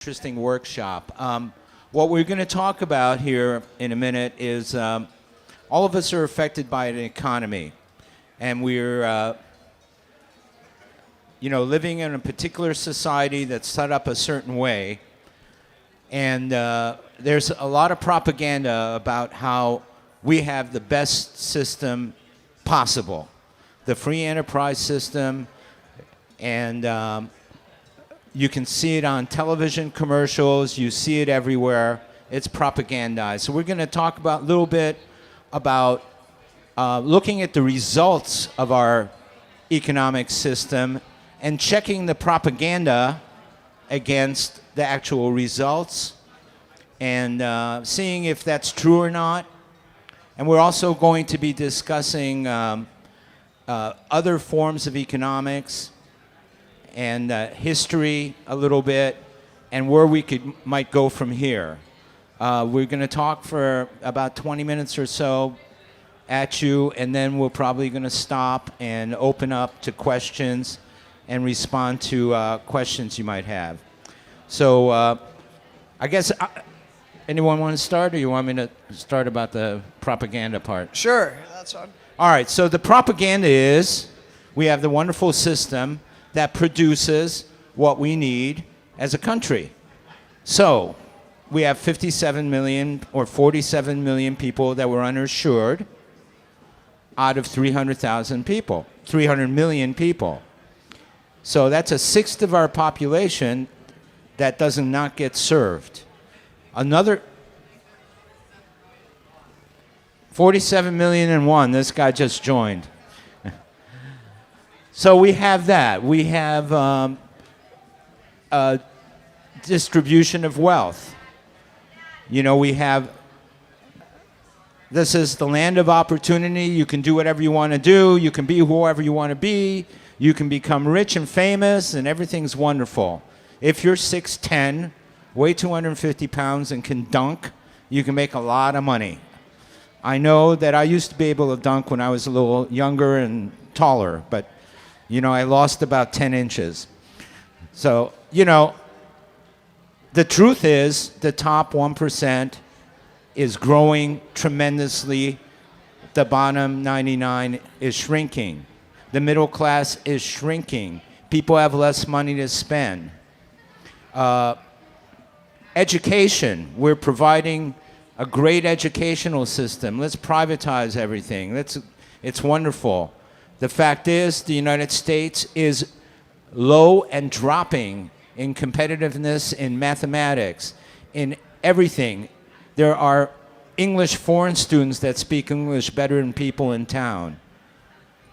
Interesting workshop. What we're going to talk about here in a minute is all of us are affected by an economy, and we're living in a particular society that's set up a certain way, and there's a lot of propaganda about how we have the best system possible, the free enterprise system, and you can see it on television commercials. You see it everywhere. It's propagandized. So we're going to talk about a little bit about looking at the results of our economic system and checking the propaganda against the actual results and seeing if that's true or not. And we're also going to be discussing other forms of economics and history a little bit, and where we might go from here. We're going to talk for about 20 minutes or so at you, and then we're probably going to stop and open up to questions and respond to questions you might have. So I guess, anyone want to start, or you want me to start about the propaganda part? Sure, that's fine. All right, so the propaganda is we have the wonderful system that produces what we need as a country. So we have 57 million or 47 million people that were uninsured out of 300,000 people, 300 million people. So that's a sixth of our population that does not get served. Another 47 million and one, this guy just joined. So we have that. We have a distribution of wealth. We have, this is the land of opportunity. You can do whatever you want to do. You can be whoever you want to be. You can become rich and famous, and everything's wonderful. If you're 6'10", weigh 250 pounds, and can dunk, you can make a lot of money. I know that I used to be able to dunk when I was a little younger and taller, but I lost about 10 inches. So, the truth is the top 1% is growing tremendously. The bottom 99 is shrinking. The middle class is shrinking. People have less money to spend. Education, we're providing a great educational system. Let's privatize everything. It's wonderful. The fact is, the United States is low and dropping in competitiveness in mathematics, in everything. There are English foreign students that speak English better than people in town.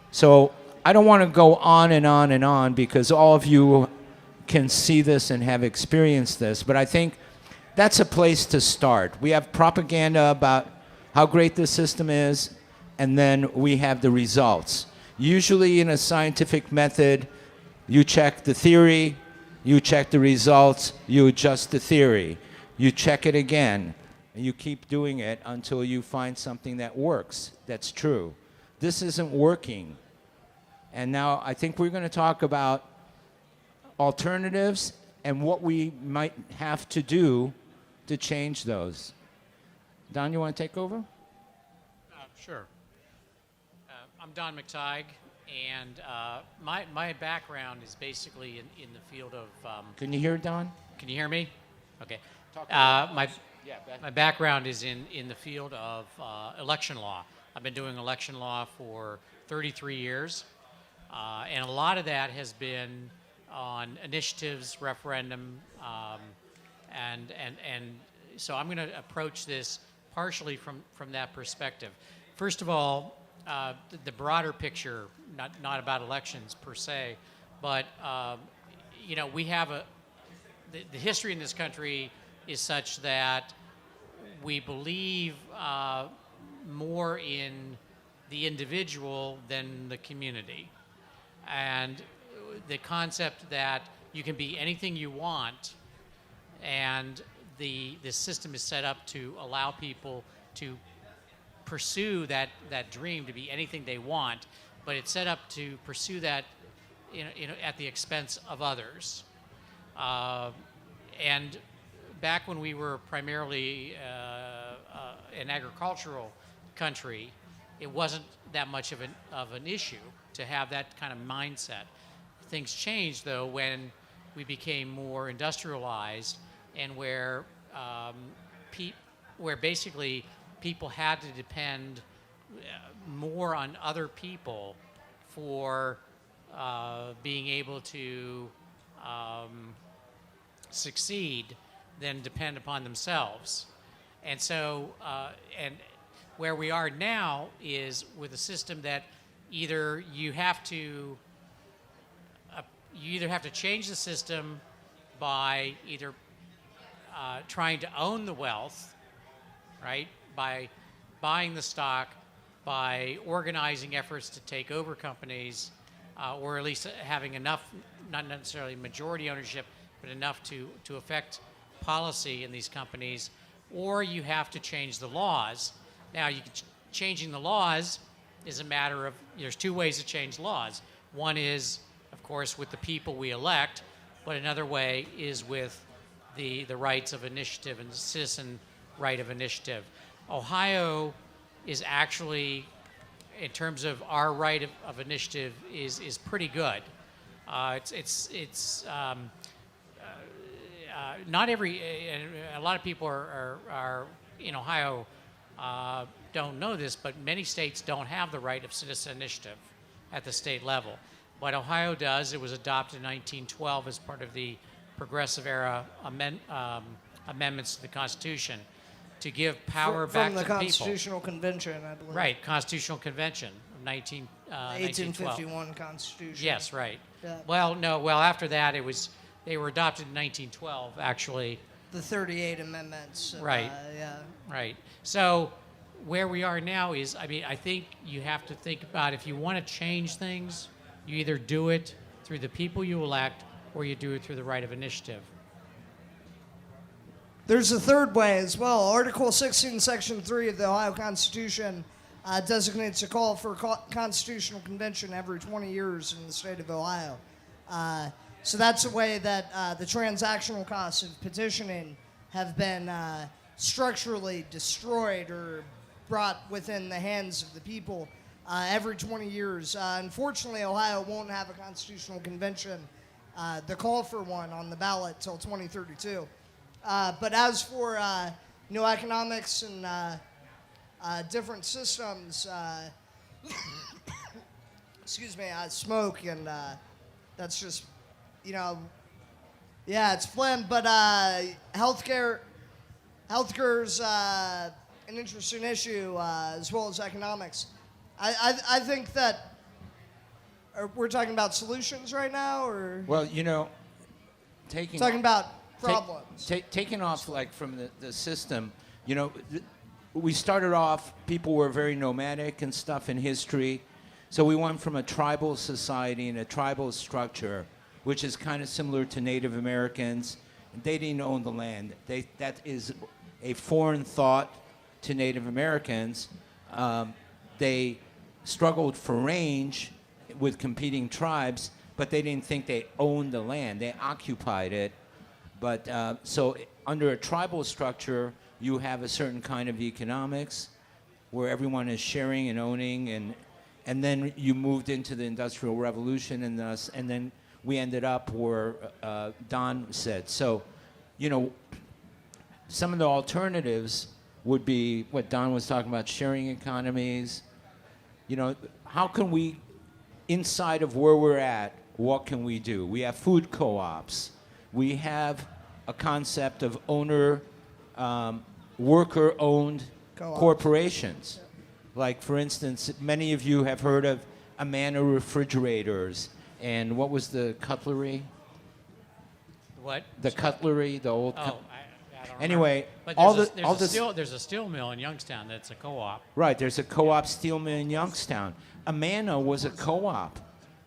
So I don't want to go on and on and on because all of you can see this and have experienced this, but I think that's a place to start. We have propaganda about how great the system is, and then we have the results. Usually in a scientific method, you check the theory, you check the results, you adjust the theory. You check it again, and you keep doing it until you find something that works, that's true. This isn't working. And now I think we're going to talk about alternatives and what we might have to do to change those. Don, you want to take over? Sure. I'm Don McTighe, and my background is basically in the field of... Can you hear Don? Can you hear me? Okay. Yeah, my background is in the field of election law. I've been doing election law for 33 years, and a lot of that has been on initiatives, referendum, and so I'm going to approach this partially from that perspective. First of all, the broader picture, not about elections per se, but we have the history in this country is such that we believe more in the individual than the community, and the concept that you can be anything you want, and the system is set up to allow people to pursue that dream to be anything they want, but it's set up to pursue that at the expense of others. And back when we were primarily an agricultural country, it wasn't that much of an issue to have that kind of mindset. Things changed, though, when we became more industrialized and where basically people had to depend more on other people for being able to succeed than depend upon themselves. And so, and where we are now is with a system that either you have to change the system by either trying to own the wealth, right, by buying the stock, by organizing efforts to take over companies, or at least having enough, not necessarily majority ownership, but enough to affect policy in these companies, or you have to change the laws. Now, changing the laws is a matter of, there's two ways to change laws. One is, of course, with the people we elect, but another way is with the rights of initiative and the citizen right of initiative. Ohio is actually, in terms of our right of initiative, is pretty good. It's not every, a lot of people are in Ohio don't know this, but many states don't have the right of citizen initiative at the state level. But Ohio does. It was adopted in 1912 as part of the Progressive Era amendments to the Constitution to give power back to the people. From the Constitutional Convention, I believe. Right, Constitutional Convention of 1912. 1851 Constitution. Yes, right. Yeah. Well, after that, they were adopted in 1912, actually. The 38 amendments. Right. Yeah. Right. So where we are now is, I think you have to think about, if you want to change things, you either do it through the people you elect or you do it through the right of initiative. There's a third way as well. Article 16, Section 3 of the Ohio Constitution designates a call for a constitutional convention every 20 years in the state of Ohio. So that's a way that the transactional costs of petitioning have been structurally destroyed or brought within the hands of the people every 20 years. Unfortunately, Ohio won't have a constitutional convention, the call for one, on the ballot till 2032. But as for economics and different systems, excuse me, I smoke, and that's just, yeah, it's phlegm. But healthcare's an interesting issue, as well as economics. I think that we're talking about solutions right now, or Well, talking about problems. Taking off like from the system, we started off, people were very nomadic and stuff in history. So we went from a tribal society and a tribal structure, which is kind of similar to Native Americans. They didn't own the land. That is a foreign thought to Native Americans. They struggled for range with competing tribes, but they didn't think they owned the land. They occupied it. But so under a tribal structure, you have a certain kind of economics where everyone is sharing and owning, and then you moved into the Industrial Revolution, and then we ended up where Don said. So, some of the alternatives would be what Don was talking about, sharing economies. How can we, inside of where we're at, what can we do? We have food co-ops. We have a concept of worker-owned Co-ops. corporations. Like, for instance, many of you have heard of Amana refrigerators. And what was the cutlery? What? The cutlery, the old... I don't Anyway, remember. But there's a steel mill in Youngstown that's a co-op. Right, there's a co-op steel mill in Youngstown. Amana was a co-op.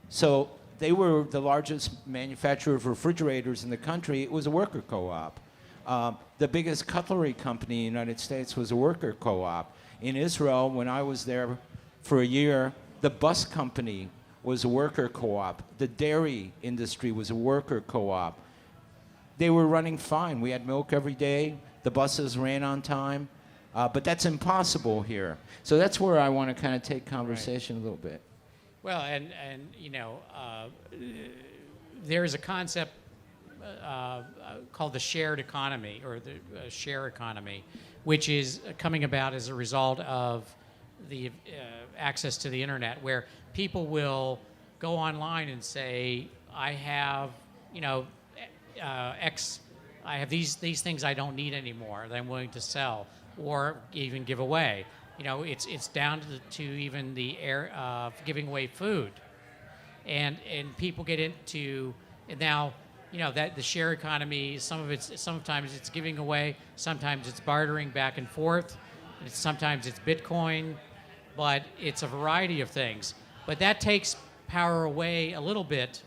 So they were the largest manufacturer of refrigerators in the country. It was a worker co-op. The biggest cutlery company in the United States was a worker co-op. In Israel, when I was there for a year, the bus company was a worker co-op. The dairy industry was a worker co-op. they were running fine. We had milk every day. The buses ran on time. But that's impossible here. So that's where I want to kind of take conversation a little bit. Well, and there is a concept called the shared economy, or the share economy, which is coming about as a result of the access to the internet, where people will go online and say, I have, I have these things I don't need anymore that I'm willing to sell or even give away. It's down to even the air of giving away food, and people get into, and now that the share economy, sometimes it's giving away, sometimes it's bartering back and forth, and sometimes it's Bitcoin, but it's a variety of things. But that takes power away a little bit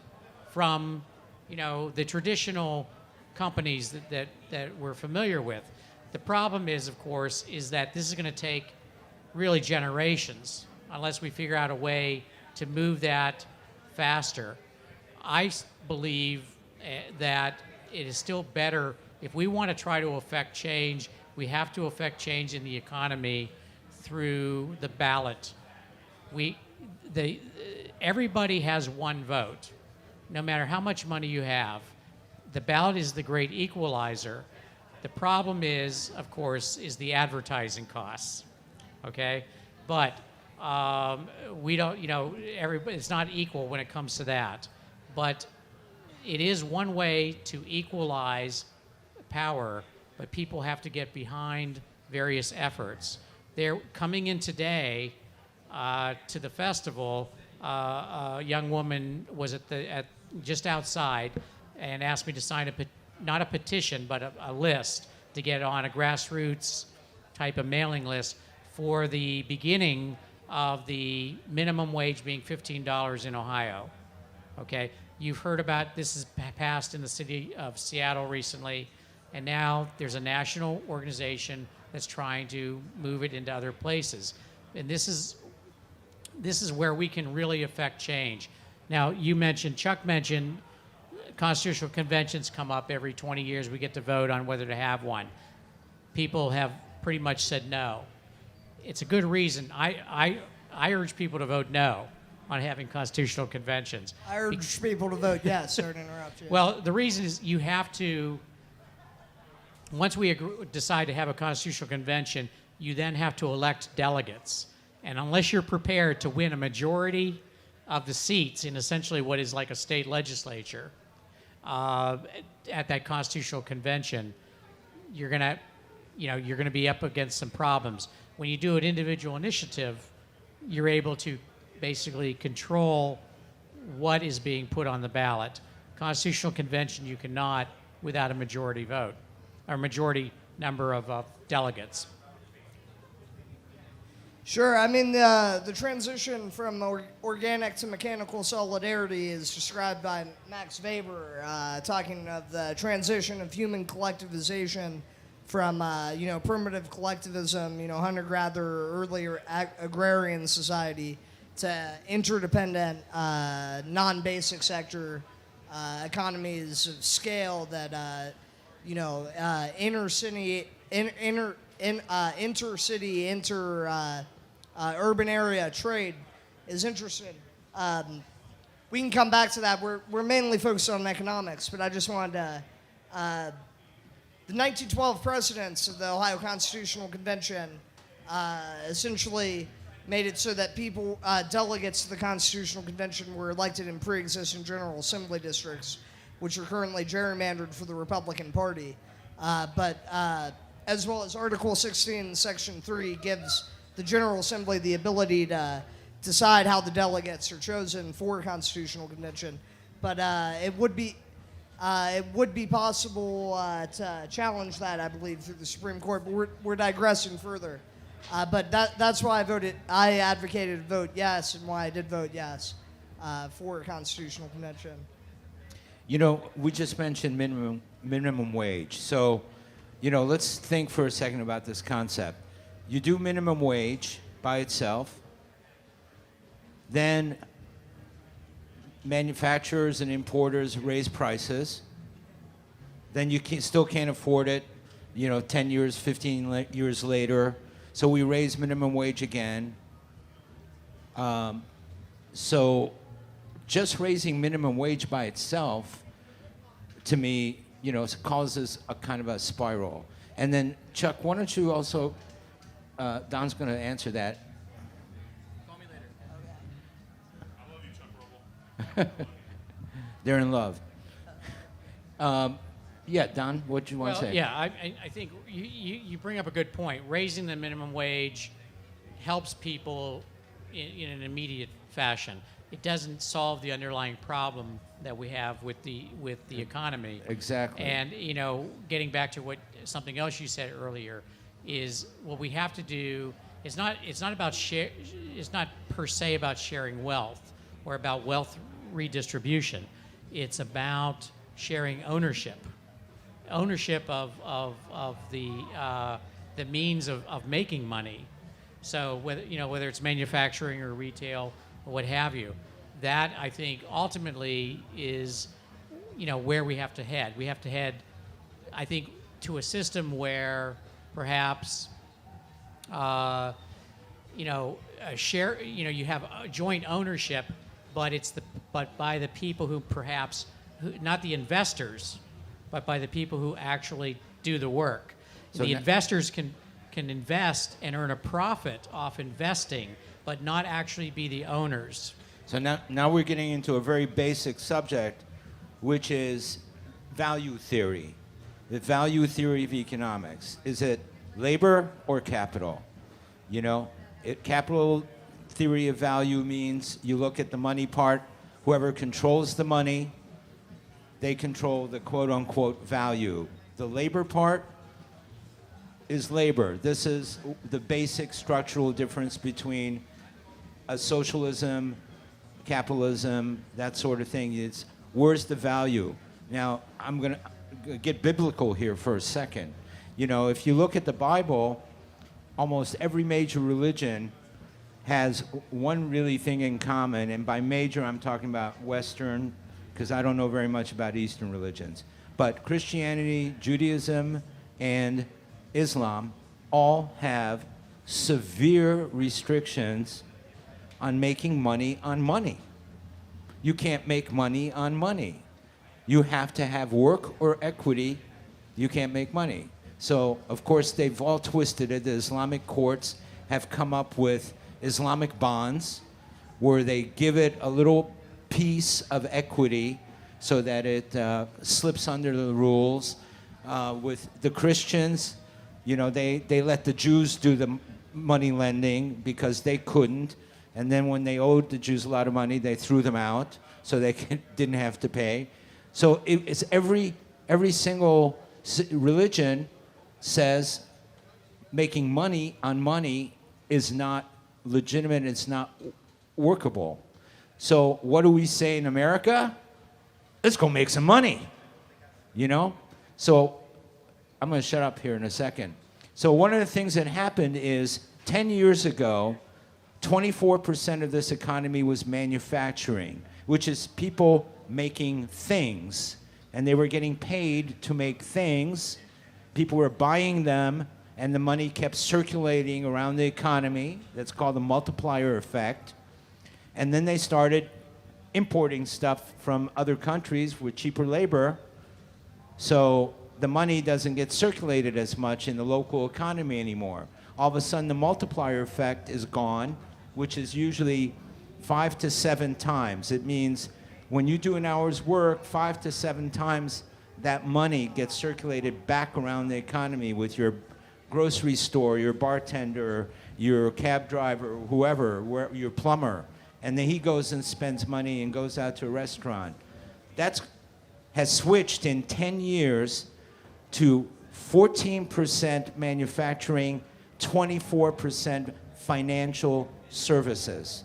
from the traditional companies that we're familiar with. The problem is, of course, is that this is going to take really generations unless we figure out a way to move that faster. I believe that it is still better, if we want to try to affect change, we have to affect change in the economy through the ballot. Everybody has one vote, no matter how much money you have. The ballot is the great equalizer. The problem is, of course, is the advertising costs, okay? But we don't, it's not equal when it comes to that. But it is one way to equalize power, but people have to get behind various efforts. They're coming in today to the festival. A young woman was just outside and asked me to sign not a petition, but a list to get on a grassroots type of mailing list for the beginning of the minimum wage being $15 in Ohio. Okay, you've heard about this is passed in the city of Seattle recently, and now there's a national organization that's trying to move it into other places. And this is where we can really affect change. Now, Chuck mentioned constitutional conventions come up every 20 years. We get to vote on whether to have one. People have pretty much said no. It's a good reason. I urge people to vote no on having constitutional conventions. I urge people to vote yes. Sorry to interrupt you. Well, the reason is you have to, once we decide to have a constitutional convention, you then have to elect delegates. And unless you're prepared to win a majority of the seats in essentially what is like a state legislature, at that constitutional convention, you're gonna be up against some problems. When you do an individual initiative, you're able to basically control what is being put on the ballot. Constitutional convention, you cannot without a majority vote, or majority number of delegates. Sure. I mean, the transition from organic to mechanical solidarity is described by Max Weber, talking of the transition of human collectivization from, primitive collectivism, hunter-gatherer, earlier agrarian society, to interdependent, non-basic sector economies of scale that, intercity, urban area trade is interesting. We can come back to that. We're mainly focused on economics, but I just wanted to. The 1912 precedents of the Ohio Constitutional Convention essentially made it so that delegates to the Constitutional Convention were elected in pre-existing General Assembly districts, which are currently gerrymandered for the Republican Party. But as well as Article 16, Section 3 gives the General Assembly the ability to decide how the delegates are chosen for a constitutional convention. But it would be possible to challenge that, I believe, through the Supreme Court. But we're digressing further. But that's why I advocated vote yes, and why I did vote yes for a constitutional convention. We just mentioned minimum wage. So, let's think for a second about this concept. You do minimum wage by itself, then manufacturers and importers raise prices, then you still can't afford it, 10 years, 15 years later. So we raise minimum wage again. So just raising minimum wage by itself, to me, causes a kind of a spiral. And then, Chuck, why don't you also, Don's going to answer that. Call me later. I love you, Chuck Roble. They're in love. Yeah, Don, what do you want to say? Yeah, I think you bring up a good point. Raising the minimum wage helps people in an immediate fashion. It doesn't solve the underlying problem that we have with the economy. Exactly. And getting back to something else you said earlier is what we have to do. It's not about share. It's not per se about sharing wealth or about wealth redistribution. It's about sharing ownership of the means of making money. So whether it's manufacturing or retail or what have you, that I think ultimately is where we have to head. We have to head, I think, to a system where perhaps a share, you have a joint ownership, but by the people who perhaps not the investors, but by the people who actually do the work. So the investors can invest and earn a profit off investing, but not actually be the owners. So now we're getting into a very basic subject, which is value theory. The value theory of economics. Is it labor or capital? Capital theory of value means you look at the money part. Whoever controls the money, they control the quote-unquote value. The labor part is labor. This is the basic structural difference between a socialism, capitalism, that sort of thing. It's where's the value? Now, I'm going to get biblical here for a second. If you look at the Bible, almost every major religion has one really thing in common, and by major I'm talking about Western, because I don't know very much about Eastern religions. But Christianity, Judaism, and Islam all have severe restrictions on making money on money. You can't make money on money. You have to have work or equity. You can't make money. So, of course, they've all twisted it. The Islamic courts have come up with Islamic bonds where they give it a little piece of equity so that it slips under the rules. With the Christians, they let the Jews do the money lending because they couldn't. And then when they owed the Jews a lot of money, they threw them out so they didn't have to pay. So it's every single religion says making money on money is not legitimate, it's not workable. So what do we say in America? Let's go make some money, So I'm going to shut up here in a second. So one of the things that happened is 10 years ago, 24% of this economy was manufacturing, which is people making things. And they were getting paid to make things. People were buying them, and the money kept circulating around the economy. That's called the multiplier effect. And then they started importing stuff from other countries with cheaper labor. So the money doesn't get circulated as much in the local economy anymore. All of a sudden, the multiplier effect is gone, which is usually 5 to 7 times. It means when you do an hour's work, 5 to 7 times that money gets circulated back around the economy with your grocery store, your bartender, your cab driver, whoever, your plumber. And then he goes and spends money and goes out to a restaurant. That has switched in 10 years to 14% manufacturing, 24% financial services.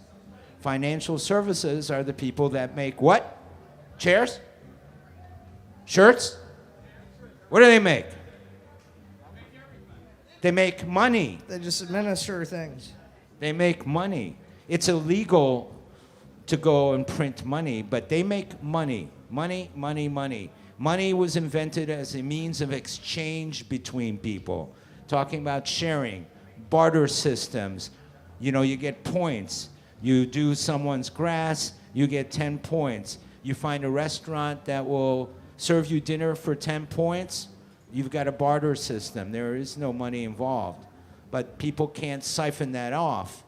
Financial services are the people that make what? Chairs? Shirts? What do they make? They make money. They just administer things. They make money. It's illegal to go and print money, but they make money. Money, money, money. Money was invented as a means of exchange between people, talking about sharing, barter systems. You know, you get points. You do someone's grass, you get 10 points. You find a restaurant that will serve you dinner for 10 points, you've got a barter system. There is no money involved. But people can't siphon that off.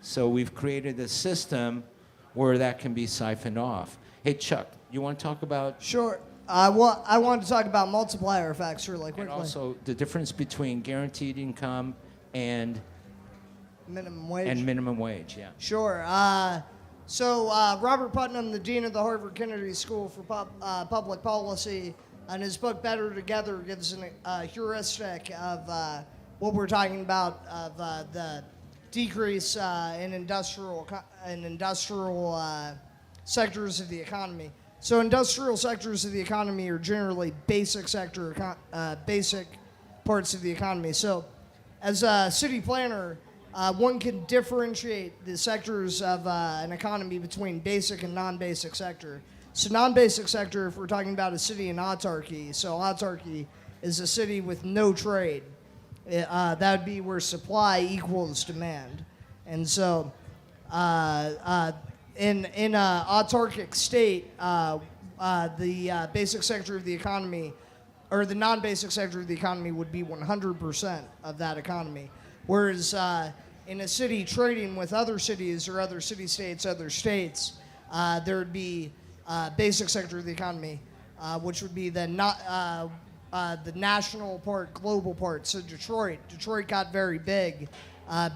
So we've created a system where that can be siphoned off. Hey, Chuck, you want to talk about... Sure. I want to talk about multiplier effects really quickly. And also the difference between guaranteed income and minimum wage. minimum wage, yeah. Sure. So Robert Putnam, the dean of the Harvard Kennedy School for Public Policy, in his book Better Together gives a heuristic of what we're talking about of the decrease in industrial sectors of the economy. So industrial sectors of the economy are generally basic parts of the economy. So as a city planner, one can differentiate the sectors of an economy between basic and non-basic sector. So non-basic sector, if we're talking about a city in autarky, so autarky is a city with no trade. That would be where supply equals demand. And so in an autarkic state, the basic sector of the economy, or the non-basic sector of the economy would be 100% of that economy. Whereas in a city trading with other cities or other city-states, other states, there would be basic sector of the economy, which would be the national part, global part. So Detroit got very big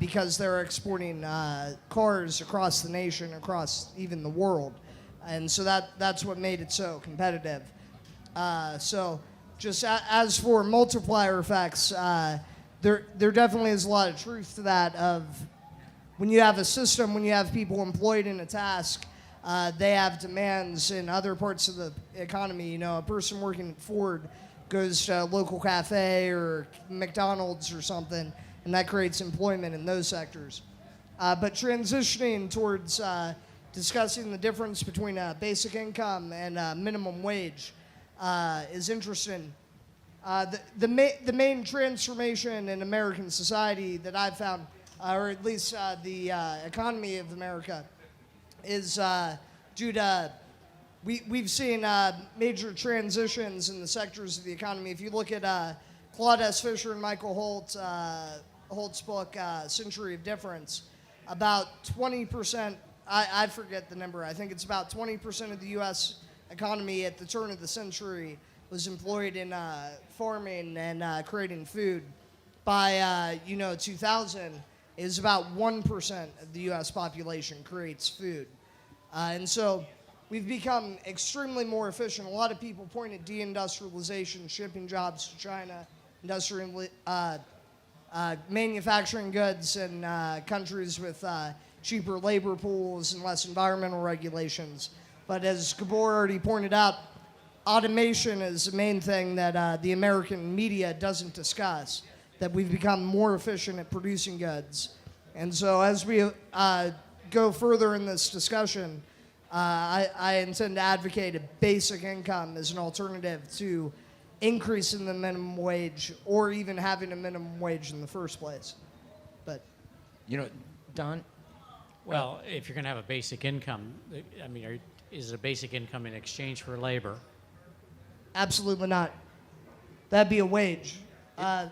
because they're exporting cars across the nation, across even the world. And so that's what made it so competitive. So just as for multiplier effects, there definitely is a lot of truth to that of when you have a system, when you have people employed in a task, they have demands in other parts of the economy. You know, a person working at Ford goes to a local cafe or McDonald's or something, and that creates employment in those sectors. But transitioning towards discussing the difference between basic income and minimum wage is interesting. The main transformation in American society that I've found, or at least the economy of America, is due to we've seen major transitions in the sectors of the economy. If you look at Claude S. Fisher and Michael Holt's book, Century of Difference, about 20%, I forget the number, I think it's about 20% of the U.S. economy at the turn of the century was employed in farming and creating food. By 2000, is about 1% of the U.S. population creates food. And so we've become extremely more efficient. A lot of people point at deindustrialization, shipping jobs to China, manufacturing goods in countries with cheaper labor pools and less environmental regulations. But as Gabor already pointed out, automation is the main thing that the American media doesn't discuss, that we've become more efficient at producing goods. And so as we go further in this discussion, I intend to advocate a basic income as an alternative to increasing the minimum wage or even having a minimum wage in the first place. But Don? Well, if you're going to have a basic income, I mean, is it a basic income in exchange for labor? Absolutely not. That'd be a wage. I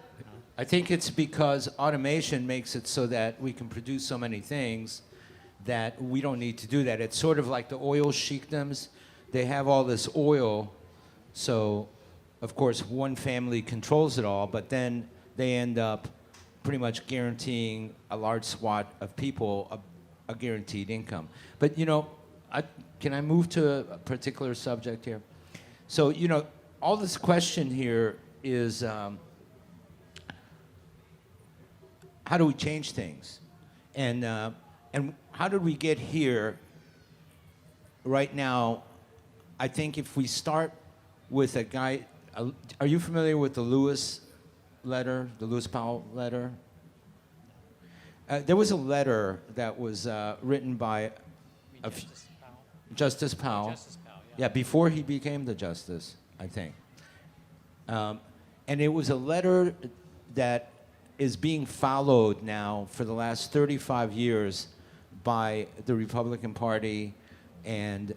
think it's because automation makes it so that we can produce so many things that we don't need to do that. It's sort of like the oil sheikdoms. They have all this oil, so of course one family controls it all, but then they end up pretty much guaranteeing a large swath of people a guaranteed income. But can I move to a particular subject here? So all this question here is how do we change things? And how did we get here right now? I think if we start with a guy, are you familiar with the Lewis letter, the Lewis Powell letter? There was a letter that was written by Justice Powell. Justice Powell, Yeah, before he became the justice. I think. And it was a letter that is being followed now for the last 35 years by the Republican Party, and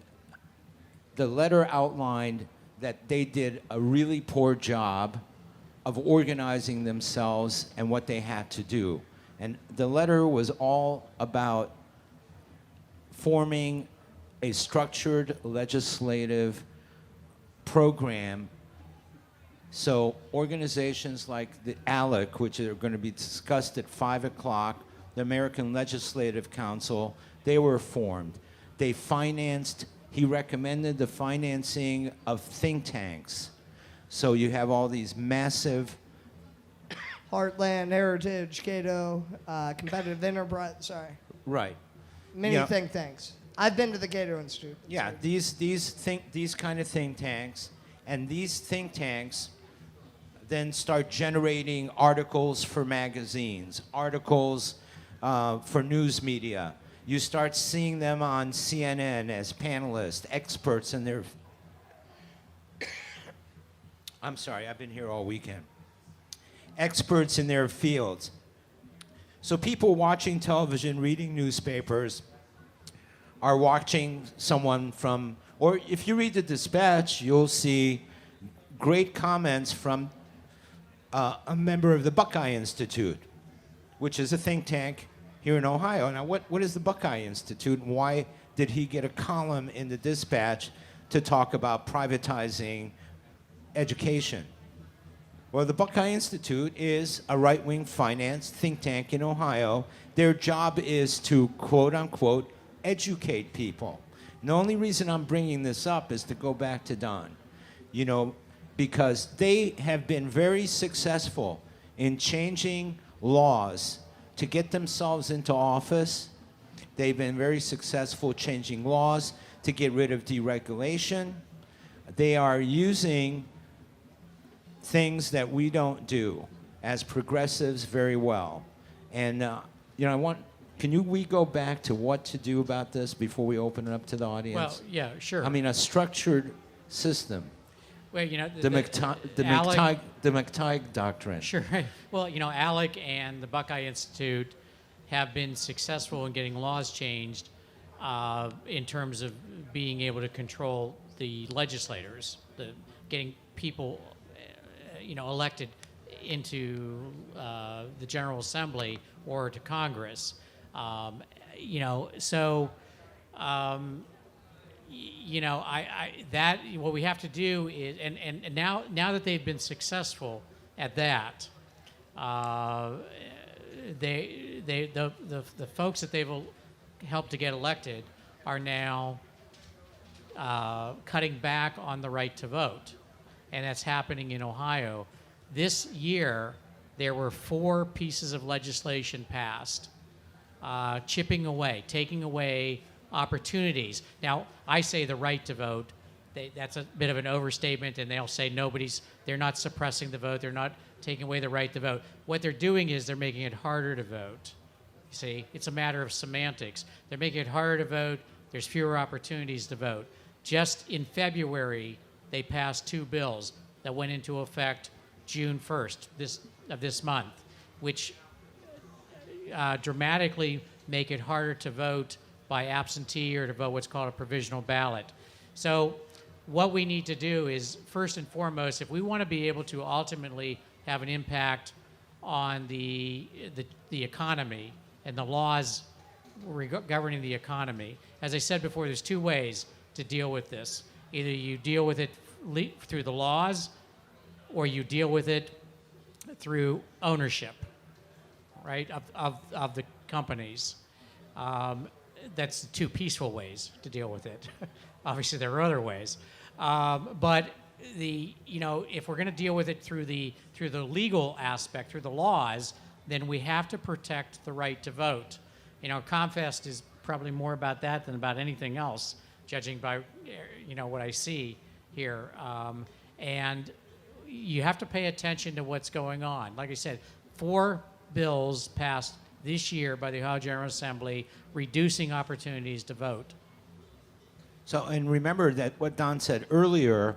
the letter outlined that they did a really poor job of organizing themselves and what they had to do. And the letter was all about forming a structured legislative program. So organizations like the ALEC, which are going to be discussed at 5 o'clock, the American Legislative Council, they were formed. They financed, he recommended the financing of think tanks. So you have all these massive, Heartland, Heritage, Cato, Competitive Enterprise, sorry. right. Many Yeah. think tanks. I've been to the Cato Institute. Yeah, these kind of think tanks, and these think tanks then start generating articles for magazines, articles for news media. You start seeing them on CNN as panelists, experts in their. I'm sorry, I've been here all weekend. Experts in their fields. So people watching television, reading newspapers, are watching someone from, or if you read the Dispatch, you'll see great comments from a member of the Buckeye Institute, which is a think tank here in Ohio. Now, what is the Buckeye Institute, and why did he get a column in the Dispatch to talk about privatizing education? Well, the Buckeye Institute is a right-wing finance think tank in Ohio. Their job is to, quote unquote, educate people. And the only reason I'm bringing this up is to go back to Don, because they have been very successful in changing laws to get themselves into office. They've been very successful changing laws to get rid of deregulation. They are using things that we don't do as progressives very well. And, we go back to what to do about this before we open it up to the audience? Well, yeah, sure. I mean, a structured system. Well, The McTighe doctrine. Sure. Well, ALEC and the Buckeye Institute have been successful in getting laws changed in terms of being able to control the legislators, getting people, elected into the General Assembly or to Congress. What we have to do is, and now that they've been successful at that, the folks that they've helped to get elected are now cutting back on the right to vote, and that's happening in Ohio. This year, there were 4 pieces of legislation passed, chipping away, taking away opportunities. Now, I say the right to vote. That's a bit of an overstatement, and they'll say they're not suppressing the vote, they're not taking away the right to vote. What they're doing is they're making it harder to vote. You see, it's a matter of semantics. They're making it harder to vote, there's fewer opportunities to vote. Just in February, they passed 2 bills that went into effect June 1st of this month, which dramatically make it harder to vote by absentee or to vote what's called a provisional ballot. So what we need to do is, first and foremost, if we want to be able to ultimately have an impact on the economy and the laws governing the economy, as I said before, there's 2 ways to deal with this. Either you deal with it through the laws, or you deal with it through ownership, right, of the companies. That's the 2 peaceful ways to deal with it. Obviously, there are other ways, but if we're going to deal with it through the legal aspect, through the laws, then we have to protect the right to vote. ComFest is probably more about that than about anything else, judging by what I see here, and you have to pay attention to what's going on. Like I said, 4 bills passed this year by the Ohio General Assembly, reducing opportunities to vote. So, and remember that what Don said earlier,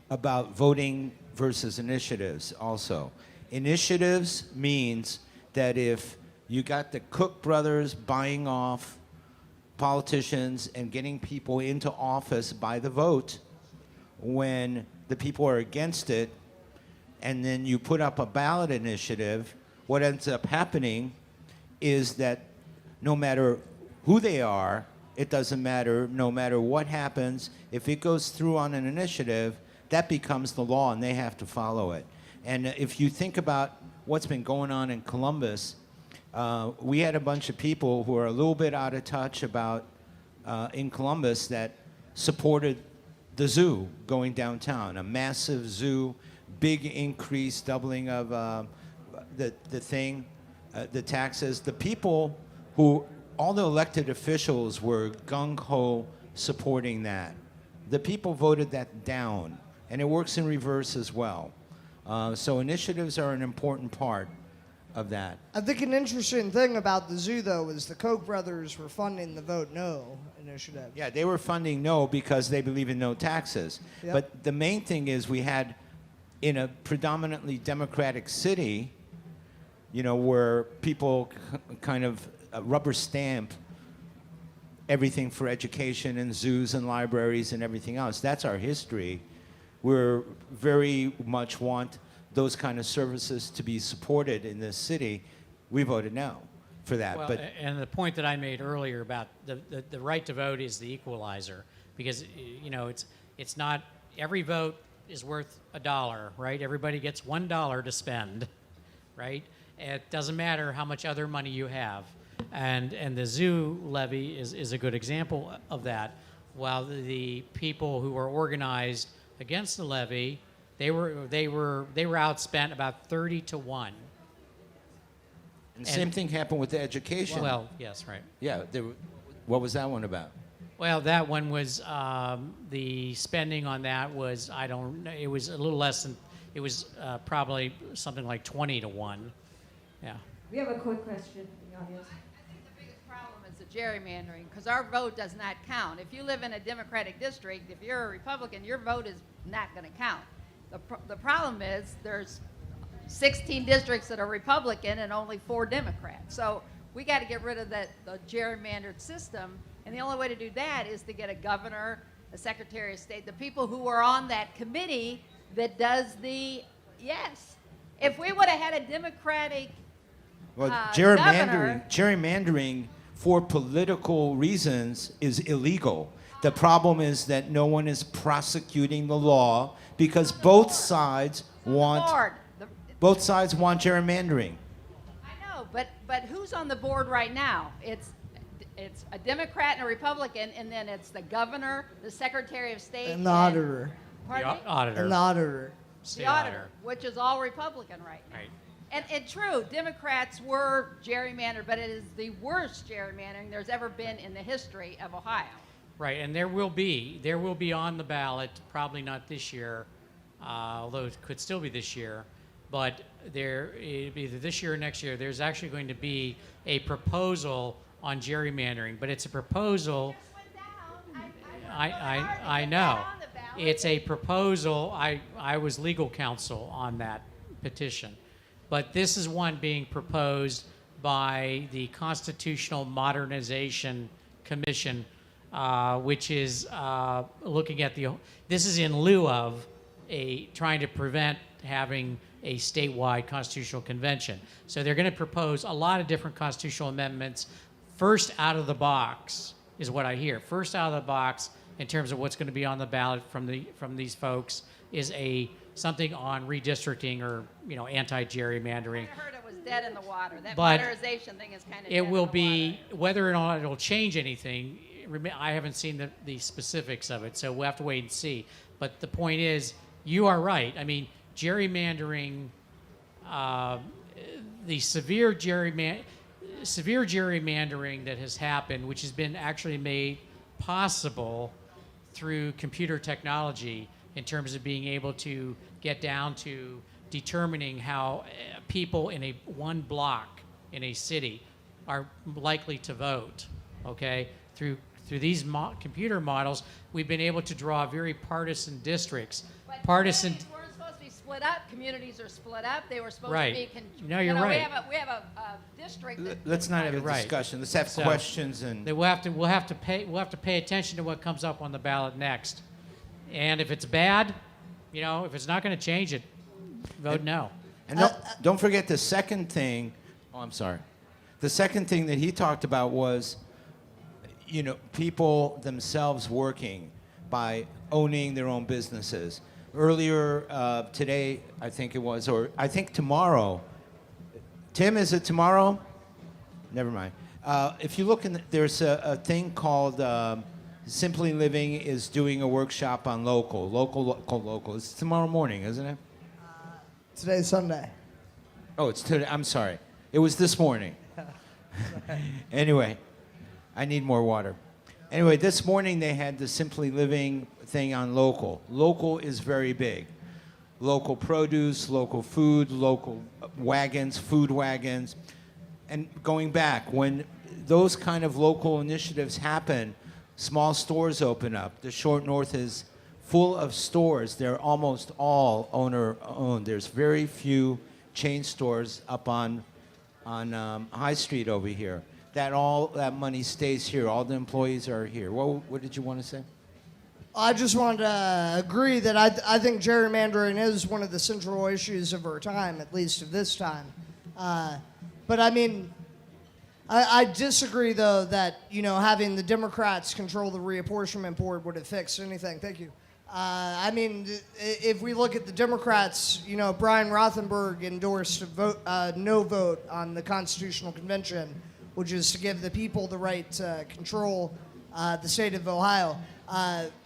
about voting versus initiatives also. Initiatives means that if you got the Cook brothers buying off politicians and getting people into office by the vote, when the people are against it, and then you put up a ballot initiative, what ends up happening is that no matter who they are, it doesn't matter, no matter what happens, if it goes through on an initiative, that becomes the law and they have to follow it. And if you think about what's been going on in Columbus, we had a bunch of people who are a little bit out of touch about in Columbus that supported the zoo going downtown, a massive zoo, big increase, doubling of the taxes. The people who, all the elected officials were gung-ho supporting that. The people voted that down, and it works in reverse as well. So initiatives are an important part of that. I think an interesting thing about the zoo, though, is the Koch brothers were funding the Vote No initiative. Yeah, they were funding no because they believe in no taxes. Yep. But the main thing is we had, in a predominantly Democratic city, you know, where people kind of rubber stamp everything for education and zoos and libraries and everything else. That's our history. We're very much want those kind of services to be supported in this city. We voted no for that. Well, but and the point that I made earlier about the right to vote is the equalizer, because you know it's not every vote is worth $1, right? Everybody gets $1 to spend, right? It doesn't matter how much other money you have, and the zoo levy is a good example of that. While the people who were organized against the levy, they were outspent about 30-1. and the same thing happened with the education. Well, yes, right. Yeah, what was that one about? Well, that one was the spending on that was, I don't know, it was a little less than, it was probably something like 20-1. Yeah. We have a quick question from the audience. I think the biggest problem is the gerrymandering, because our vote does not count. If you live in a Democratic district, if you're a Republican, your vote is not going to count. The problem is there's 16 districts that are Republican and only 4 Democrats. So we got to get rid of the gerrymandered system, and the only way to do that is to get a governor, a secretary of state, the people who are on that committee that does the, yes. If we would have had a Democratic Well, governor- gerrymandering for political reasons is illegal. The problem is that no one is prosecuting the law because both sides want gerrymandering. I know, but who's on the board right now? It's a Democrat and a Republican, and then it's the governor, the secretary of state, And the auditor. Pardon me? Auditor. And the auditor. State The auditor, which is all Republican right now. Right. And true, Democrats were gerrymandered, but it is the worst gerrymandering there's ever been in the history of Ohio. Right, and there will be on the ballot, probably not this year, although it could still be this year, but either this year or next year, there's actually going to be a proposal on gerrymandering, but it's a proposal. I know. It's a proposal. I was legal counsel on that petition. But this is one being proposed by the Constitutional Modernization Commission, which is looking at this is in lieu of trying to prevent having a statewide constitutional convention. So they're going to propose a lot of different constitutional amendments. First out of the box is what I hear. First out of the box in terms of what's going to be on the ballot from these folks is something on redistricting or anti-gerrymandering. I heard it was dead in the water. That But modernization thing is kind of It will be, whether or not it'll change anything, I haven't seen the specifics of it, so we'll have to wait and see. But the point is, you are right. I mean, gerrymandering, the severe gerrymandering that has happened, which has been actually made possible through computer technology in terms of being able to get down to determining how people in one block in a city are likely to vote, okay, through through these computer models, we've been able to draw very partisan districts. But Partisan. communities weren't supposed to be split up. Communities are split up. They were supposed Right. to be. No, you're right. We have a district. Let's not have a Right. discussion. Let's have So, questions and. We'll have to pay attention to what comes up on the ballot next. And if it's bad, if it's not going to change it, vote no. And don't forget the second thing. Oh, I'm sorry. The second thing that he talked about was, people themselves working by owning their own businesses. Earlier today, I think it was, or I think tomorrow. Tim, is it tomorrow? Never mind. If you look there's a thing called Simply Living is doing a workshop on local. It's tomorrow morning, isn't it? Today's Sunday. Oh, it's today. I'm sorry. It was this morning. Anyway, I need more water. Anyway, this morning they had the Simply Living thing on local. Local is very big. Local produce, local food, local wagons, food wagons. And going back, when those kind of local initiatives happen, small stores open up. The Short North is full of stores. They're almost all owner-owned. There's very few chain stores up on High Street over here. All that money stays here. All the employees are here. What did you want to say? I just wanted to agree that I think gerrymandering is one of the central issues of our time, at least of this time. But I mean, I disagree, though, that, having the Democrats control the reapportionment board would have fixed anything. Thank you. I mean, if we look at the Democrats, Brian Rothenberg endorsed a no vote on the Constitutional Convention, which is to give the people the right to control the state of Ohio.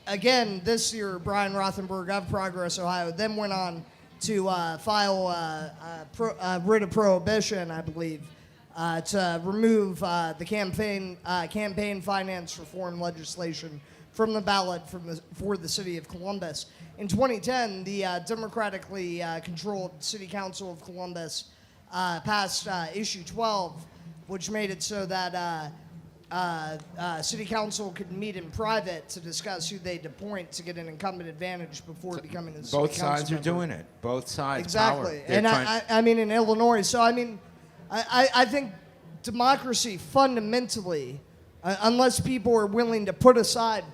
Again, this year, Brian Rothenberg of Progress Ohio then went on to file a writ of prohibition, I believe, to remove the campaign finance reform legislation from the ballot for the city of Columbus. In 2010, the democratically controlled City Council of Columbus passed Issue 12, which made it so that City Council could meet in private to discuss who they'd appoint to get an incumbent advantage before becoming a city council Both sides are member. doing it. Both sides. Exactly. Power. And I mean, in Illinois, so I mean, I think democracy fundamentally, unless people are willing to put aside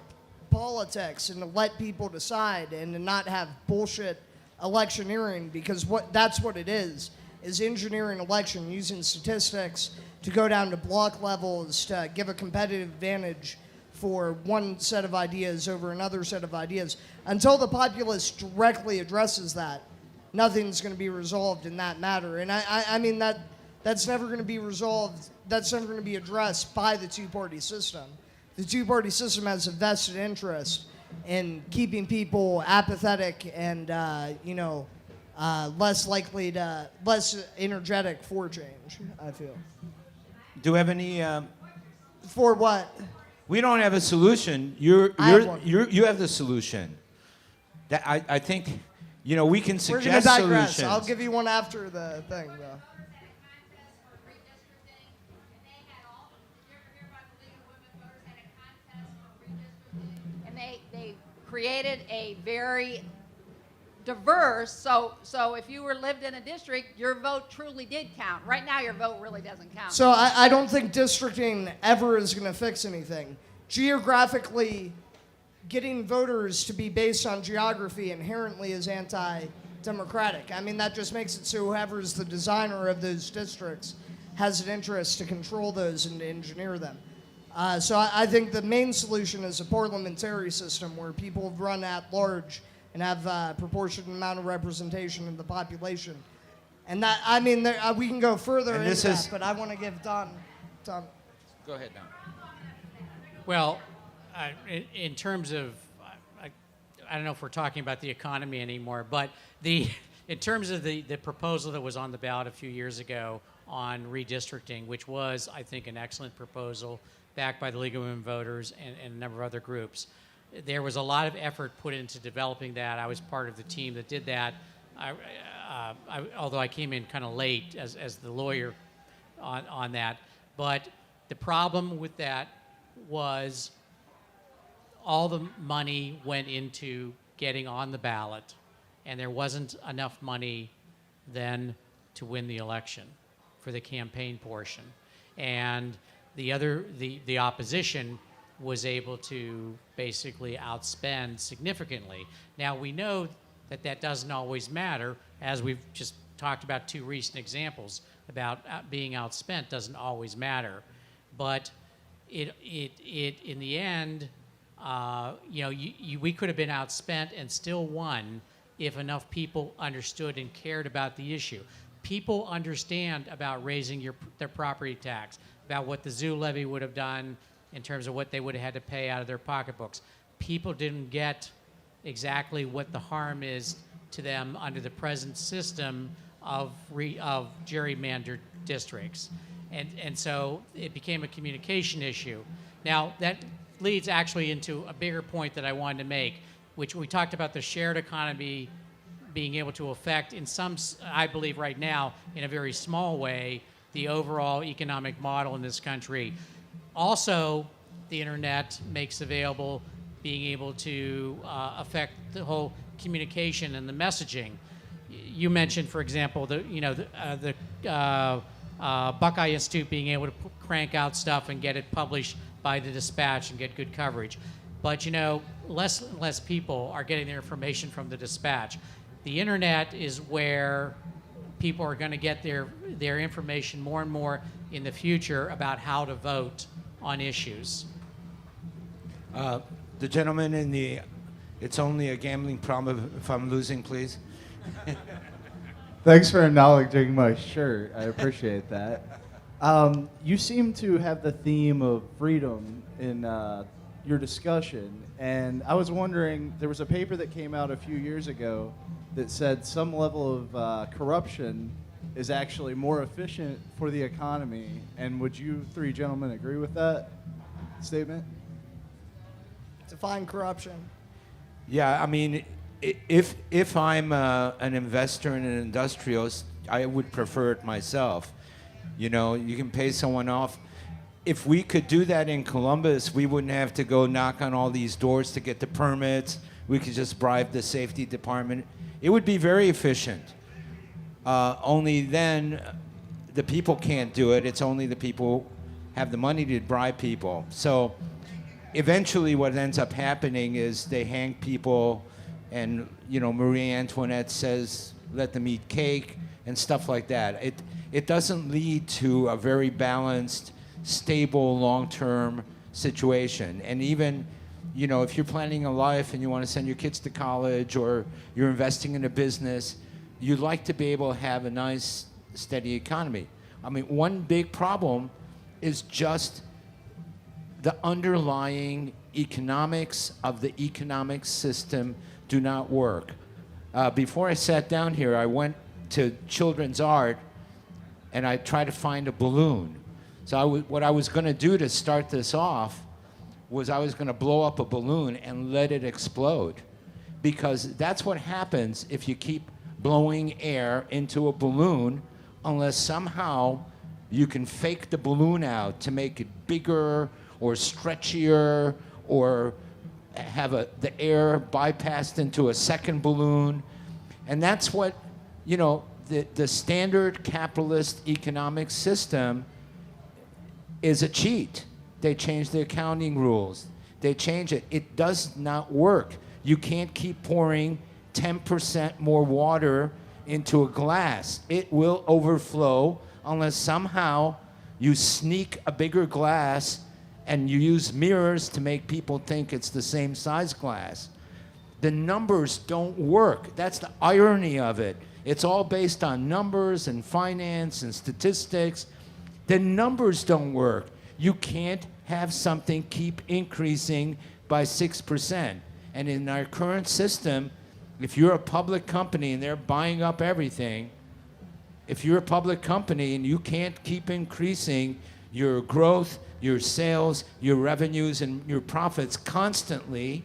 politics and to let people decide and to not have bullshit electioneering, because that's what it is engineering election using statistics to go down to block levels to give a competitive advantage for one set of ideas over another set of ideas. Until the populace directly addresses that, nothing's going to be resolved in that matter. And I mean, that's never going to be resolved, that's never going to be addressed by the two-party system. The two-party system has a vested interest in keeping people apathetic and, less energetic for change, I feel. Do we have any? For what? We don't have a solution. I have one. You have the solution. That I think, we can We're going to suggest digress. solutions. I'll give you one after the thing, though. And they created a very diverse, so if you lived in a district, your vote truly did count. Right now, your vote really doesn't count. So I don't think districting ever is going to fix anything. Geographically, getting voters to be based on geography inherently is anti-democratic. I mean, that just makes it so whoever's the designer of those districts has an interest to control those and to engineer them. So I think the main solution is a parliamentary system where people run at large and have a proportionate amount of representation in the population. And that, I mean, we can go further And into this that, is- but I want to give Don. Go ahead, Don. Well, in terms of, I don't know if we're talking about the economy anymore, but in terms of the proposal that was on the ballot a few years ago on redistricting, which was, I think, an excellent proposal backed by the League of Women Voters and a number of other groups. There was a lot of effort put into developing that. I was part of the team that did that. Although I came in kind of late as the lawyer on that. But the problem with that was all the money went into getting on the ballot, and there wasn't enough money then to win the election for the campaign portion. And the opposition was able to basically outspend significantly. Now, we know that that doesn't always matter, as we've just talked about 2 recent examples about being outspent doesn't always matter. But it in the end, we could have been outspent and still won if enough people understood and cared about the issue. People understand about raising their property tax, about what the zoo levy would have done in terms of what they would have had to pay out of their pocketbooks. People didn't get exactly what the harm is to them under the present system of gerrymandered districts. And so it became a communication issue. Now, that leads actually into a bigger point that I wanted to make, which we talked about the shared economy being able to affect, in some, I believe right now, in a very small way, the overall economic model in this country. Also, the internet makes available being able to affect the whole communication and the messaging. You mentioned, for example, the Buckeye Institute being able to crank out stuff and get it published by the Dispatch and get good coverage. But less and less people are getting their information from the Dispatch. The internet is where people are going to get their information more and more in the future about how to vote on issues. The gentleman in the, it's only a gambling problem if I'm losing, please. Thanks for acknowledging my shirt. I appreciate that. You seem to have the theme of freedom in your discussion, and I was wondering, there was a paper that came out a few years ago that said some level of corruption is actually more efficient for the economy, and would you 3 gentlemen agree with that statement? Define corruption. Yeah, I mean, if I'm an investor and an industrialist, I would prefer it myself. You can pay someone off. If we could do that in Columbus, we wouldn't have to go knock on all these doors to get the permits. We could just bribe the safety department. It would be very efficient. Only then, the people can't do it. It's only the people who have the money to bribe people. So eventually what ends up happening is they hang people, and Marie Antoinette says, let them eat cake and stuff like that. It doesn't lead to a very balanced, stable, long-term situation. And even, if you're planning a life and you want to send your kids to college or you're investing in a business, you'd like to be able to have a nice, steady economy. I mean, one big problem is just the underlying economics of the economic system do not work. Before I sat down here, I went to children's art and I tried to find a balloon. So what I was going to do to start this off was I was going to blow up a balloon and let it explode, because that's what happens if you keep blowing air into a balloon, unless somehow you can fake the balloon out to make it bigger or stretchier, or have the air bypassed into a second balloon. And that's what, the standard capitalist economic system is a cheat. They change the accounting rules. They change it. It does not work. You can't keep pouring 10% more water into a glass. It will overflow unless somehow you sneak a bigger glass and you use mirrors to make people think it's the same size glass. The numbers don't work. That's the irony of it. It's all based on numbers and finance and statistics. The numbers don't work. You can't have something keep increasing by 6%. And in our current system, if you're a public company and they're buying up everything, if you're a public company and you can't keep increasing your growth, your sales, your revenues, and your profits constantly,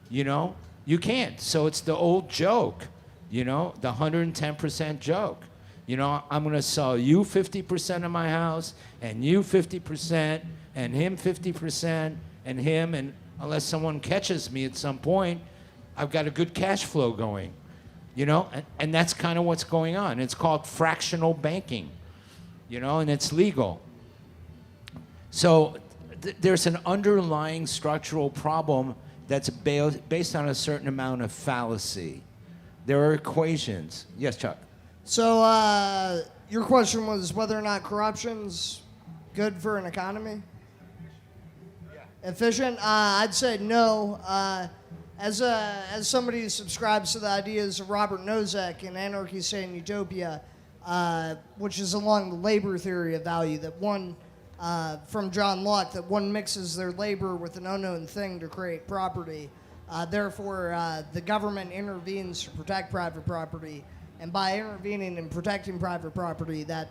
you can't. So it's the old joke, the 110% joke. I'm going to sell you 50% of my house, and you 50%, and him 50%, and him, and unless someone catches me at some point, I've got a good cash flow going, you know, and that's kind of what's going on. It's called fractional banking, you know, and it's legal. So there's an underlying structural problem that's based on a certain amount of fallacy. There are equations. Yes, Chuck. So your question was whether or not corruption's good for an economy? Yeah. Efficient? I'd say no. As somebody who subscribes to the ideas of Robert Nozick in Anarchy, State, and Utopia, which is along the labor theory of value, that one, from John Locke, that one mixes their labor with an unknown thing to create property. Therefore, the government intervenes to protect private property. And by intervening and protecting private property, that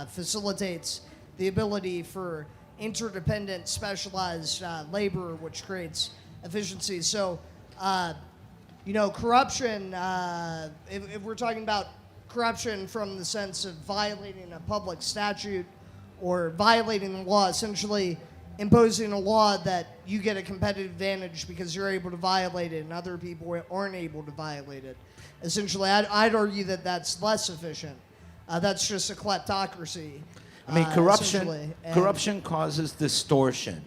facilitates the ability for interdependent, specialized labor, which creates efficiency. So, you know, corruption, if we're talking about corruption from the sense of violating a public statute or violating the law, essentially imposing a law that you get a competitive advantage because you're able to violate it and other people aren't able to violate it. Essentially, I'd argue that that's less efficient. That's just a kleptocracy. I mean, corruption causes distortion.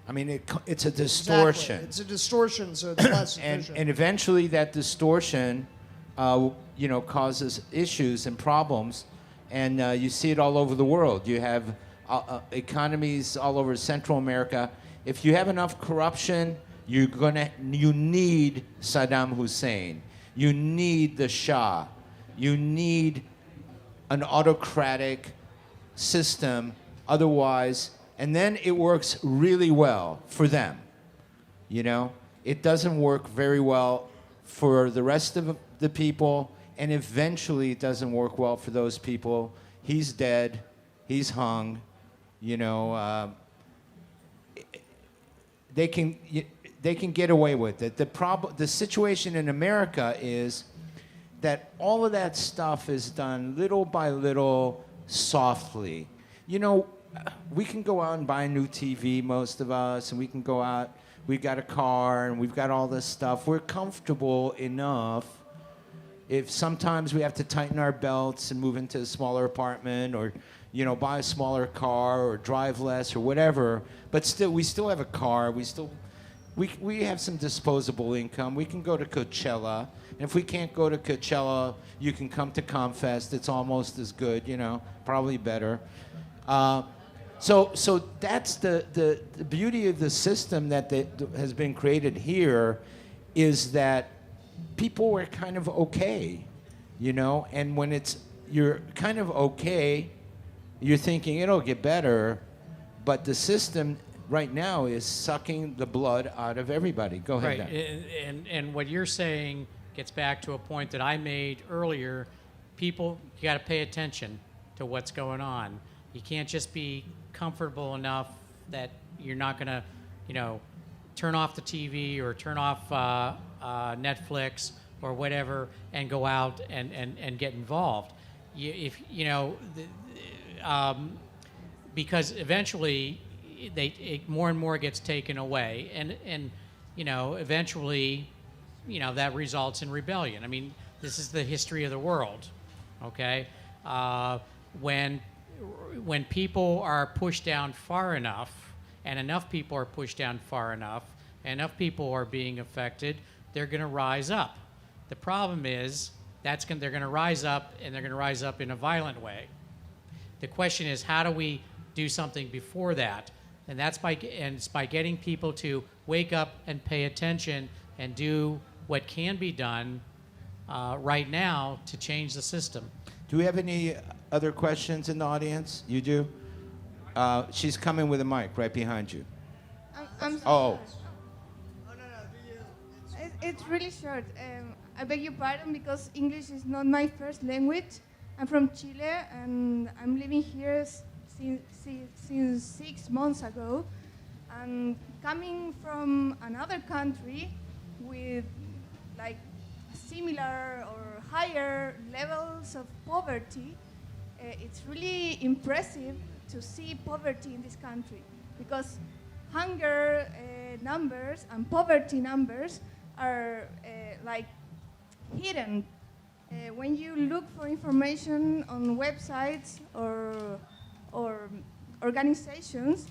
I mean, it's a distortion. Exactly. It's a distortion, so it's less efficient. And eventually that distortion, you know, causes issues and problems. And you see it all over the world. You have economies all over Central America. If you have enough corruption, you need Saddam Hussein. You need the Shah. You need an autocratic system. Otherwise, and then it works really well for them. You know, it doesn't work very well for the rest of the people, and eventually it doesn't work well for those people. He's dead. He's hung. You know, they can get away with it. The situation in America is that all of that stuff is done little by little, softly. You know, we can go out and buy a new TV, most of us, and we can go out, we've got a car, and we've got all this stuff. We're comfortable enough. If sometimes we have to tighten our belts and move into a smaller apartment, or, you know, buy a smaller car, or drive less, or whatever, but still, we still have a car, we have some disposable income. We can go to Coachella. And if we can't go to Coachella, you can come to ComFest. It's almost as good, you know, probably better. So that's the beauty of the system that has been created here, is that people are kind of okay, you know? And when you're kind of okay, you're thinking it'll get better, but the system right now is sucking the blood out of everybody. Go ahead. Right, and what you're saying gets back to a point that I made earlier. People, you got to pay attention to what's going on. You can't just be comfortable enough that you're not going to, you know, turn off the TV or turn off Netflix or whatever and go out and get involved. Because eventually more and more gets taken away, and you know, eventually, you know, that results in rebellion. I mean, this is the history of the world. Okay, when people are pushed down far enough, and enough people are pushed down far enough, and enough people are being affected, they're going to rise up. The problem is they're going to rise up, and they're going to rise up in a violent way. The question is, how do we do something before that? And it's by getting people to wake up and pay attention and do what can be done right now to change the system. Do we have any other questions in the audience? You do? She's coming with a mic right behind you. I'm Oh. It's really short. I beg your pardon because English is not my first language. I'm from Chile and I'm living here since 6 months ago. And coming from another country with like similar or higher levels of poverty, it's really impressive to see poverty in this country because hunger numbers and poverty numbers are like hidden. When you look for information on websites or organizations,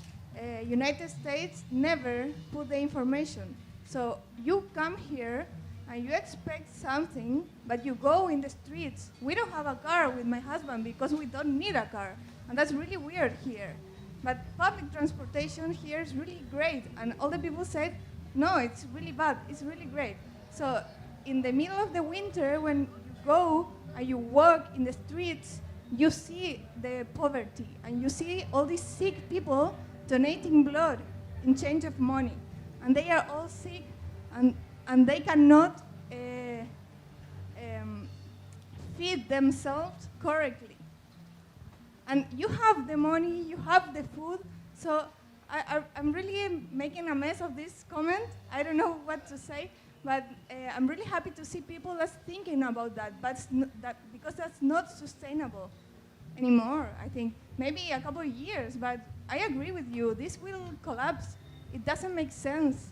United States never put the information. So you come here and you expect something, but you go in the streets. We don't have a car with my husband because we don't need a car, and that's really weird here. But public transportation here is really great, and all the people said, no, it's really bad, it's really great. So in the middle of the winter, when you go and you walk in the streets, you see the poverty, and you see all these sick people donating blood in change of money. And they are all sick, and they cannot feed themselves correctly. And you have the money, you have the food, so I'm really making a mess of this comment. I don't know what to say, but I'm really happy to see people that's thinking about that, but because that's not sustainable anymore, I think. Maybe a couple of years, but I agree with you, this will collapse. It doesn't make sense.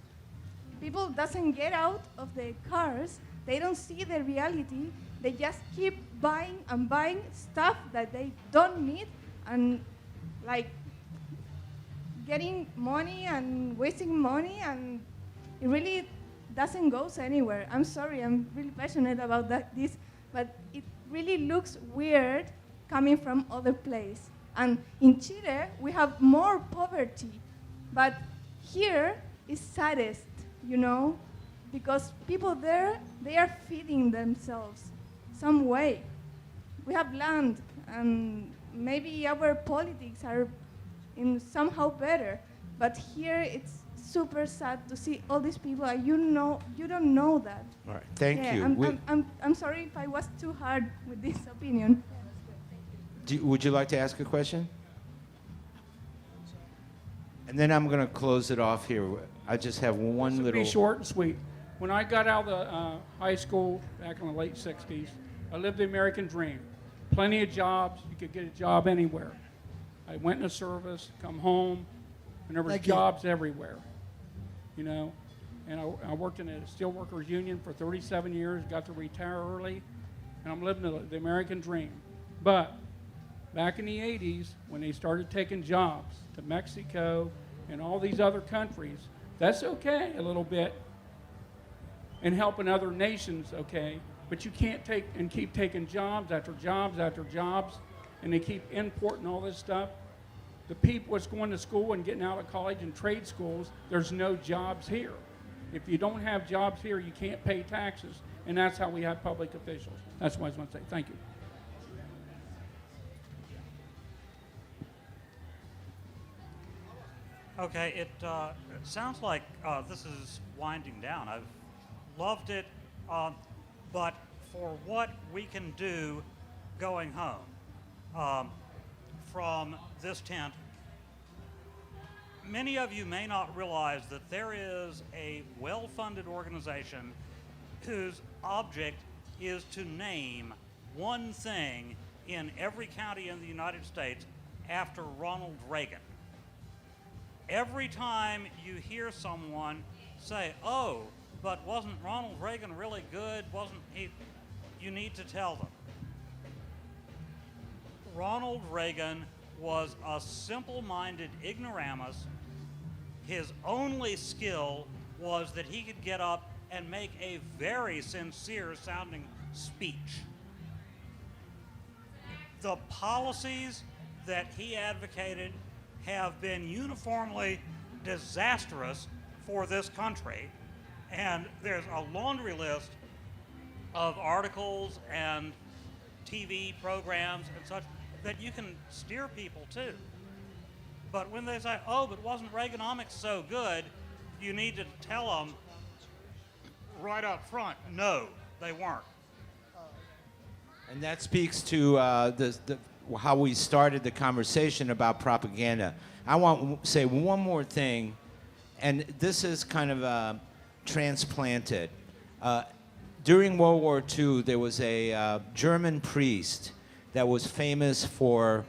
People doesn't get out of the cars, they don't see the reality, they just keep buying and buying stuff that they don't need and like getting money and wasting money, and it really doesn't go anywhere. I'm sorry, I'm really passionate about this, but it really looks weird coming from other place. And in Chile, we have more poverty, but here is saddest, you know, because people there, they are feeding themselves some way. We have land, and maybe our politics are in somehow better, but here it's super sad to see all these people, and you don't know that. All right, thank Yeah, you. I'm sorry if I was too hard with this opinion. Would you like to ask a question? And then I'm going to close it off here. I just have one This will little. be short and sweet. When I got out of the high school back in the late 60s, I lived the American dream. Plenty of jobs. You could get a job anywhere. I went in the service, come home, and there was Thank you. jobs everywhere, you know. And I worked in a steelworkers union for 37 years, got to retire early, and I'm living the American dream. But back in the 80s, when they started taking jobs to Mexico and all these other countries, that's okay a little bit, and helping other nations, okay, but you can't take and keep taking jobs after jobs after jobs, and they keep importing all this stuff. The people that's going to school and getting out of college and trade schools, there's no jobs here. If you don't have jobs here, you can't pay taxes, and that's how we have public officials. That's what I was going to say. Thank you. Okay, it sounds like this is winding down. I've loved it, but for what we can do going home from this tent, many of you may not realize that there is a well-funded organization whose object is to name one thing in every county in the United States after Ronald Reagan. Every time you hear someone say, oh, but wasn't Ronald Reagan really good? Wasn't he? You need to tell them. Ronald Reagan was a simple-minded ignoramus. His only skill was that he could get up and make a very sincere-sounding speech. The policies that he advocated have been uniformly disastrous for this country, and there's a laundry list of articles and TV programs and such that you can steer people to. But when they say, oh, but wasn't Reaganomics so good, you need to tell them right up front, no, they weren't. And that speaks to how we started the conversation about propaganda. I want to say one more thing, and this is kind of transplanted. During World War II, there was a German priest that was famous for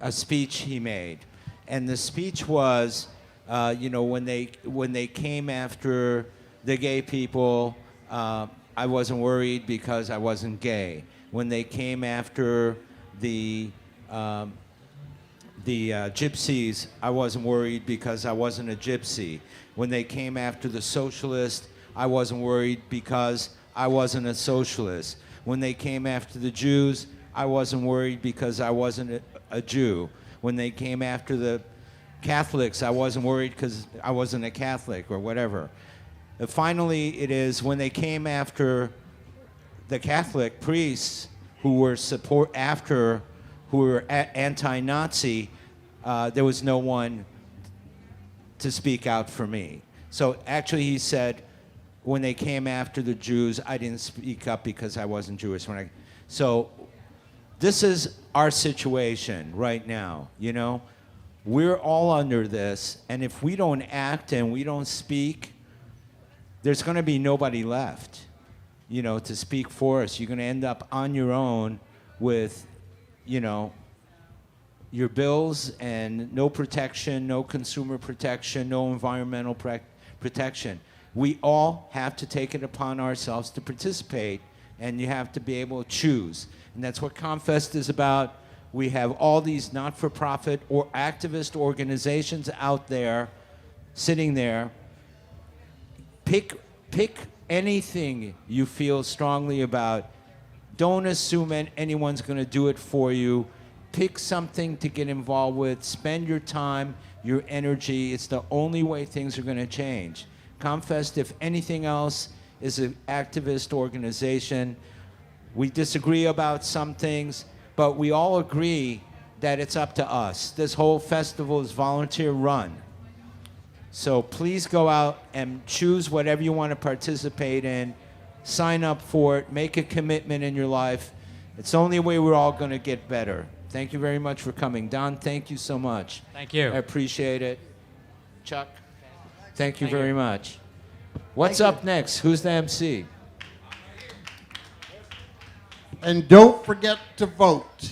a speech he made. And the speech was, When they came after the gay people, I wasn't worried because I wasn't gay. When they came after the gypsies, I wasn't worried because I wasn't a gypsy. When they came after the socialists, I wasn't worried because I wasn't a socialist. When they came after the Jews, I wasn't worried because I wasn't a Jew. When they came after the Catholics, I wasn't worried because I wasn't a Catholic or whatever. Finally, it is when they came after the Catholic priests who were anti-Nazi, there was no one to speak out for me. So actually, he said, when they came after the Jews, I didn't speak up because I wasn't Jewish. So this is our situation right now, We're all under this, and if we don't act and we don't speak, there's going to be nobody left, to speak for us. You're going to end up on your own with, your bills and no protection, no consumer protection, no environmental protection. We all have to take it upon ourselves to participate, and you have to be able to choose. And that's what ComFest is about. We have all these not-for-profit or activist organizations out there, sitting there. Pick anything you feel strongly about. Don't assume anyone's going to do it for you. Pick something to get involved with. Spend your time, your energy. It's the only way things are going to change. ComFest, if anything else, is an activist organization. We disagree about some things, but we all agree that it's up to us. This whole festival is volunteer run. So please go out and choose whatever you want to participate in. Sign up for it. Make a commitment in your life. It's the only way we're all going to get better. Thank you very much for coming. Don, thank you so much. Thank you. I appreciate it. Chuck, thank you Thank very you. much. What's Thank you. up next? Who's the MC? And don't forget to vote.